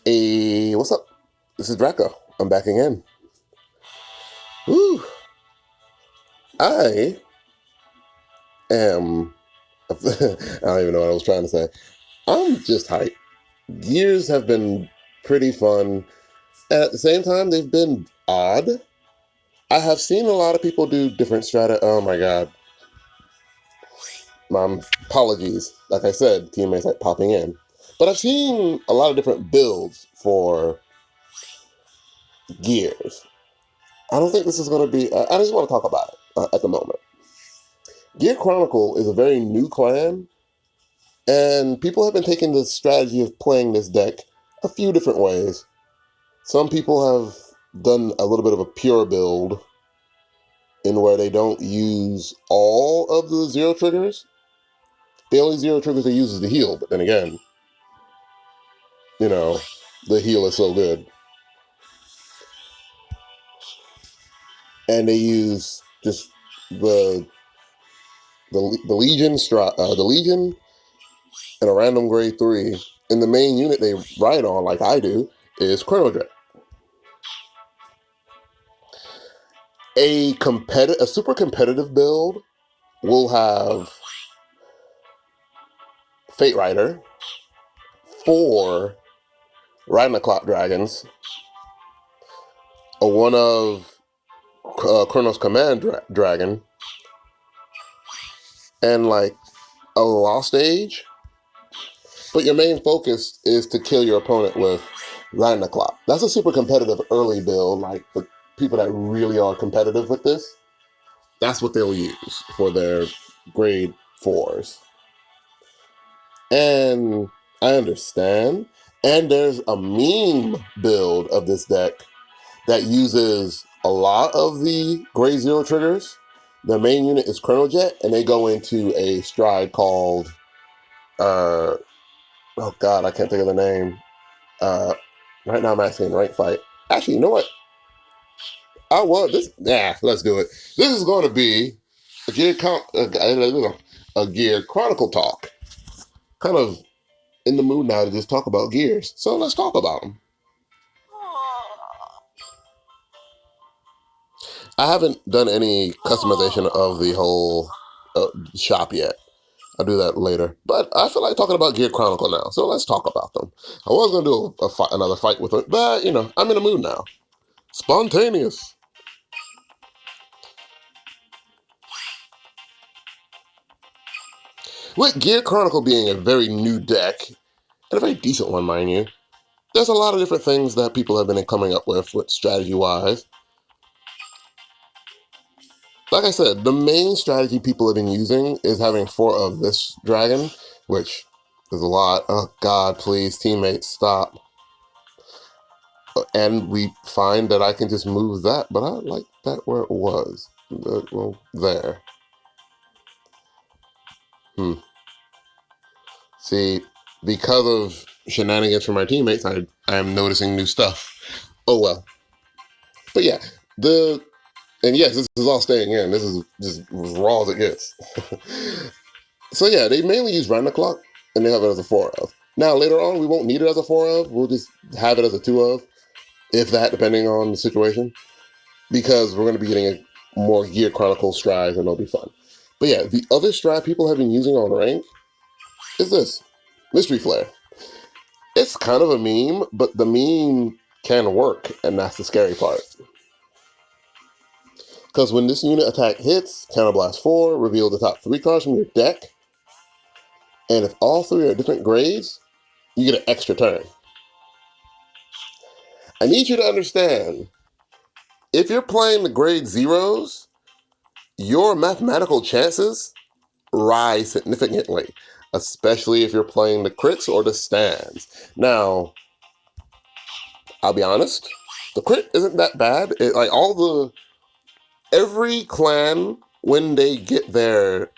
Hey, what's up? This is Draco. I'm back again. Woo! I am. I don't even know what I was trying to say. I'm just hyped. Years have been pretty fun. And at the same time, they've been odd. I have seen a lot of people do different strata. Oh my god. My apologies. Like I said, teammates like popping in. But I've seen a lot of different builds for gears. I don't think this is going to be. I just want to talk about it at the moment. Gear Chronicle is a very new clan, and people have been taking the strategy of playing this deck a few different ways. Some people have done a little bit of a pure build in where they don't use all of the zero triggers. The only zero triggers they use is the heal, but then again, you know, the heal is so good. And they use just the the Legion the Legion and a random grade 3. And the main unit they ride on, like I do, is Chrono. A super competitive build will have Fate Rider, 4 Riding the Clock Dragons, a one of Chronos Command Dragon, and like a Lost Age. But your main focus is to kill your opponent with Riding the Clock. That's a super competitive early build. Like for people that really are competitive with this, that's what they'll use for their grade 4s. And I understand. And there's a meme build of this deck that uses a lot of the grade 0 triggers. The main unit is Chronojet, and they go into a stride called, oh god, I can't think of the name. Right now I'm actually in rank fight. Actually, you know what? Let's do it. This is going to be a gear chronicle talk. Kind of in the mood now to just talk about gears. So let's talk about them. I haven't done any customization of the whole shop yet. I'll do that later. But I feel like talking about Gear Chronicle now, so let's talk about them. I was going to do another fight with it, but, I'm in the mood now. Spontaneous. With Gear Chronicle being a very new deck, and a very decent one, mind you, there's a lot of different things that people have been coming up with strategy-wise. Like I said, the main strategy people have been using is having 4 of this dragon, which is a lot. Oh, God, please, teammates, stop. And we find that I can just move that, but I like that where it was. Well, there. See, because of shenanigans from my teammates, I am noticing new stuff. Oh, well. But yeah, and yes, this is all staying in. This is just as raw as it gets. So yeah, they mainly use round the clock, and they have it as a 4 of. Now, later on, we won't need it as a 4 of. We'll just have it as a 2 of, if that, depending on the situation. Because we're going to be getting a more Gear Chronicle strides, and it'll be fun. But yeah, the other stride people have been using on rank is this. Mystery Flare. It's kind of a meme, but the meme can work, and that's the scary part. Because when this unit attack hits, Counterblast 4, reveal the top 3 cards from your deck, and if all 3 are different grades, you get an extra turn. I need you to understand, if you're playing the grade 0s, your mathematical chances rise significantly, especially if you're playing the crits or the stands. Now, I'll be honest, the crit isn't that bad. Every clan, when they get their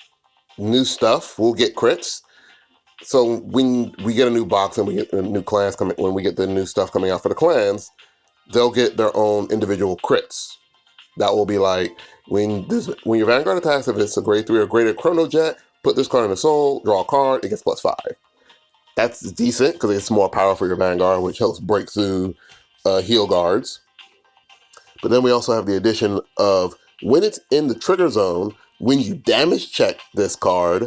new stuff, will get crits. So when we get a new box and we get the new clans coming, when we get the new stuff coming out for the clans, they'll get their own individual crits. That will be like, when your Vanguard attacks, if it's a grade 3 or greater Chrono Jet, put this card in the soul, draw a card, it gets +5. That's decent because it's more power for your vanguard, which helps break through heal guards. But then we also have the addition of when it's in the trigger zone, when you damage check this card,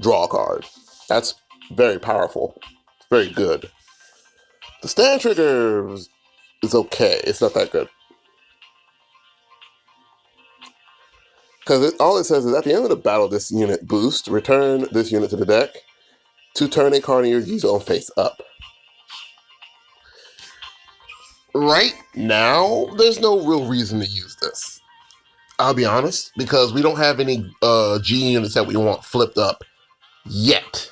draw a card. That's very powerful. It's very good. The stand trigger is okay. It's not that good. Because all it says is at the end of the battle, this unit boost, return this unit to the deck to turn a card in your G zone face up. Right now, there's no real reason to use this. I'll be honest, because we don't have any G units that we want flipped up yet.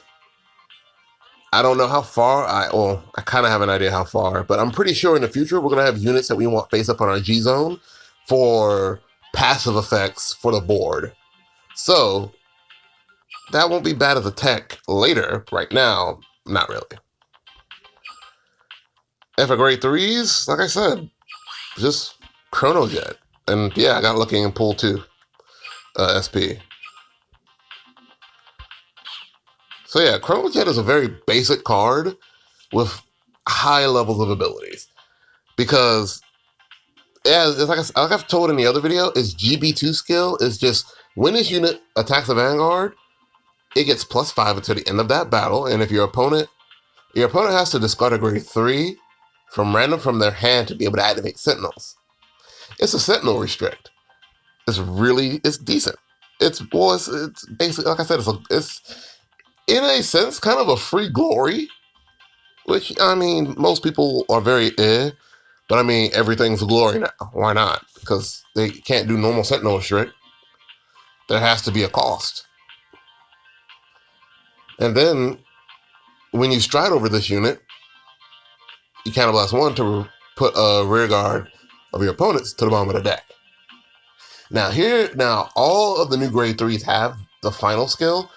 I don't know how far, I kind of have an idea how far, but I'm pretty sure in the future we're going to have units that we want face up on our G zone for passive effects for the board. So that won't be bad as a tech later. Right now, not really. And for grade 3s, like I said, just Chrono Jet. And yeah, I got lucky and pulled 2 SP. So yeah, Chrono Jet is a very basic card with high levels of abilities. Because, yeah, it's like I've told in the other video, its GB2 skill is just when this unit attacks a Vanguard, it gets +5 until the end of that battle. And if your opponent has to discard a grade 3 from random from their hand to be able to activate Sentinels. It's a Sentinel restrict. It's decent. It's basically, like I said, it's in a sense kind of a free glory, which, I mean, most people are very but I mean, everything's a glory now. Why not? Because they can't do normal Sentinel restrict. There has to be a cost. And then when you stride over this unit, you counterblast 1 to put a rear guard of your opponents to the bottom of the deck. Now all of the new grade 3s have the final skill.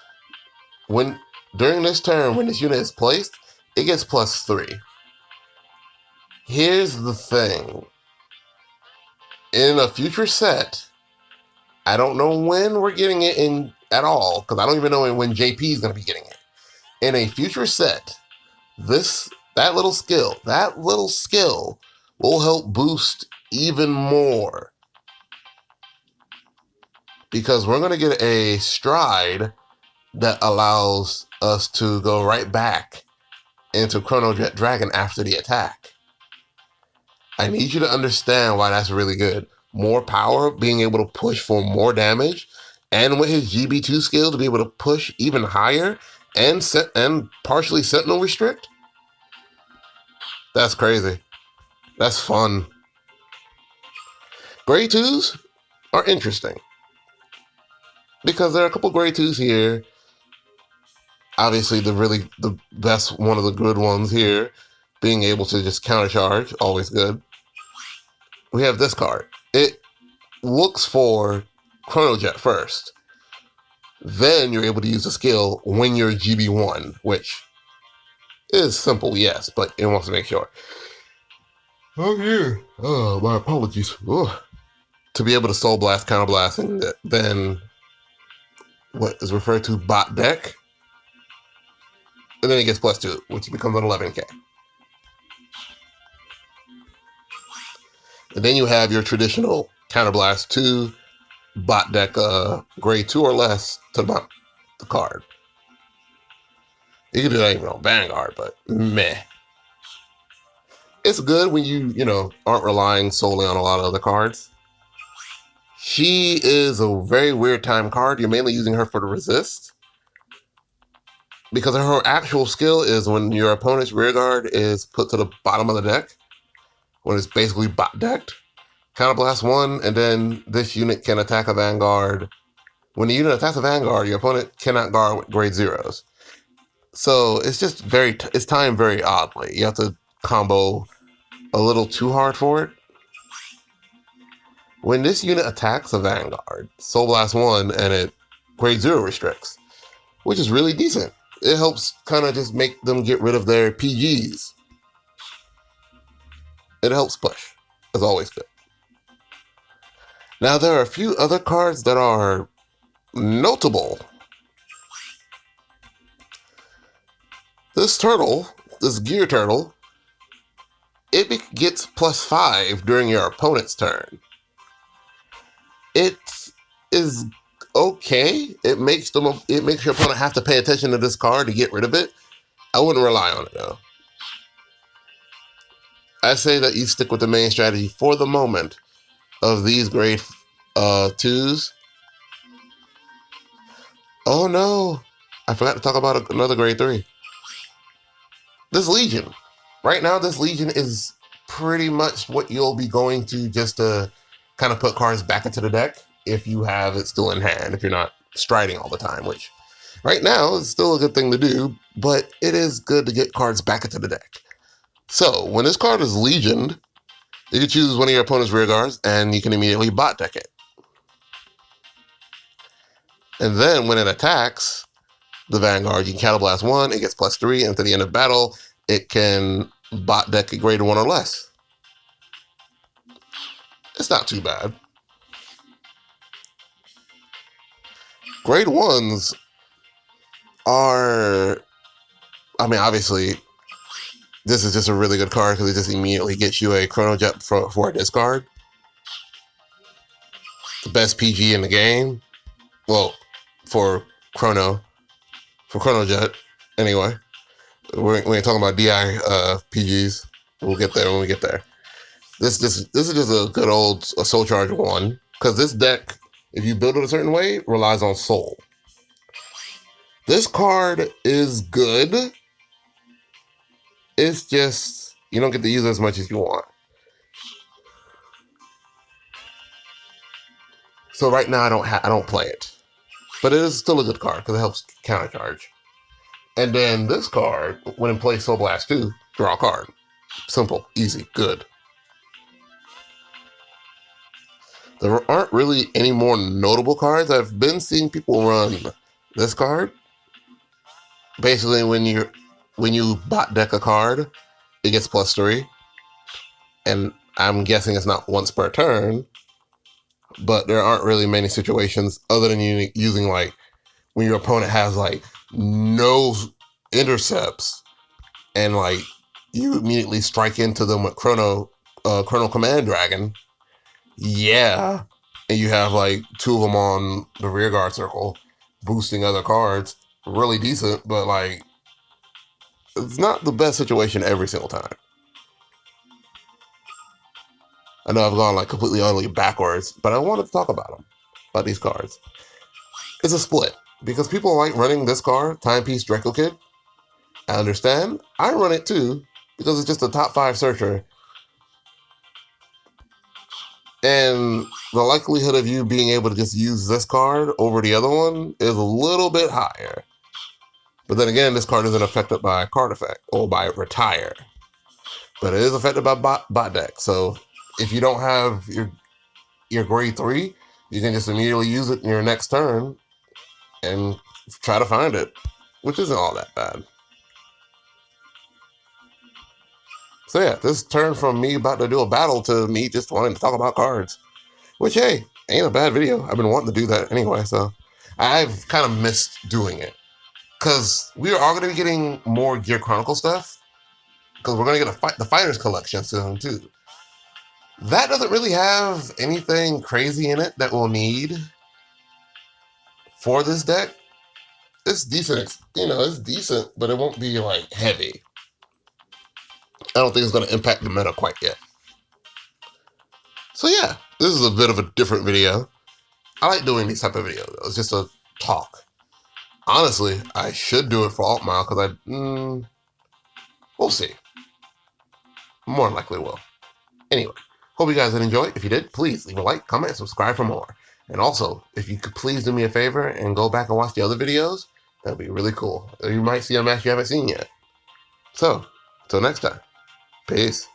When during this turn, when this unit is placed, it gets +3. Here's the thing. In a future set, I don't know when we're getting it in at all, because I don't even know when JP is going to be getting it. In a future set, that little skill will help boost even more. Because we're going to get a stride that allows us to go right back into Chrono Jet Dragon after the attack. I need you to understand why that's really good. More power, being able to push for more damage, and with his GB2 skill to be able to push even higher and partially Sentinel restrict. That's crazy. That's fun. Grade 2s are interesting because there are a couple grade 2s here. Obviously, the best, one of the good ones here, being able to just countercharge, always good. We have this card. It looks for Chrono Jet first. Then you're able to use the skill when you're GB1, which is simple, yes, but it wants to make sure. Oh, yeah. Oh, my apologies. Oh. To be able to Soul Blast, Counter Blast, and then what is referred to bot deck. And then it gets +2, which becomes an 11k. And then you have your traditional Counter Blast 2 bot deck grade 2 or less to the card. You can do that even on Vanguard, but meh. It's good when you aren't relying solely on a lot of other cards. She is a very weird time card. You're mainly using her for the resist. Because her actual skill is when your opponent's rear guard is put to the bottom of the deck, when it's basically bot decked, counterblast 1, and then this unit can attack a Vanguard. When the unit attacks a Vanguard, your opponent cannot guard with grade 0s. So it's just it's timed very oddly. You have to combo a little too hard for it. When this unit attacks a Vanguard, Soul Blast 1, and it grade 0 restricts, which is really decent. It helps kind of just make them get rid of their PGs. It helps push. It's always good. Now, there are a few other cards that are notable. This turtle, this gear turtle, it gets +5 during your opponent's turn. It is okay. It makes your opponent have to pay attention to this card to get rid of it. I wouldn't rely on it though. I say that you stick with the main strategy for the moment of these grade 2s. Oh no, I forgot to talk about another grade 3. This Legion. Right now, this Legion is pretty much what you'll be going to just to kind of put cards back into the deck if you have it still in hand, if you're not striding all the time, which right now is still a good thing to do, but it is good to get cards back into the deck. So when this card is Legioned, you can choose one of your opponent's rear guards and you can immediately bot deck it. And then when it attacks the Vanguard, you can Cattle Blast 1, it gets +3, and to the end of battle, it can bot deck a grade 1 or less. It's not too bad. Grade 1s are, I mean, obviously, this is just a really good card because it just immediately gets you a Chrono Jet for a discard. The best PG in the game. Well, for Chrono Jet, anyway. We ain't talking about DI PGs. We'll get there when we get there. This is just a good old Soul Charge 1. Because this deck, if you build it a certain way, relies on Soul. This card is good. It's just, you don't get to use it as much as you want. So right now I don't play it. But it is still a good card because it helps countercharge. And then this card, when in play Soul Blast 2, draw a card. Simple, easy, good. There aren't really any more notable cards. I've been seeing people run this card. Basically, when you bot deck a card, it gets +3. And I'm guessing it's not once per turn. But there aren't really many situations other than you using like when your opponent has like no intercepts and like you immediately strike into them with Chrono Command Dragon. Yeah. And you have like 2 of them on the rear guard circle boosting other cards. Really decent, but like it's not the best situation every single time. I know I've gone like completely utterly backwards, but I wanted to talk about them, about these cards. It's a split because people like running this card, Timepiece Draco Kid. I understand. I run it too because it's just a top 5 searcher. And the likelihood of you being able to just use this card over the other one is a little bit higher. But then again, this card isn't affected by a card effect or by retire. But it is affected by bot deck. So if you don't have your grade 3, you can just immediately use it in your next turn and try to find it, which isn't all that bad. So yeah, this turned from me about to do a battle to me just wanting to talk about cards. Which, hey, ain't a bad video. I've been wanting to do that anyway, so I've kind of missed doing it. Because we are all going to be getting more Gear Chronicle stuff. Because we're going to get the Fighters collection soon, too. That doesn't really have anything crazy in it that we'll need for this deck. It's decent, it's decent, but it won't be, like, heavy. I don't think it's going to impact the meta quite yet. So yeah, this is a bit of a different video. I like doing these type of videos, though. It's just a talk. Honestly, I should do it for Alt Mile, because we'll see. More than likely will. Anyway. Hope you guys did enjoy. If you did, please leave a like, comment, and subscribe for more. And also, if you could please do me a favor and go back and watch the other videos, that would be really cool. You might see a match you haven't seen yet. So, until next time, peace.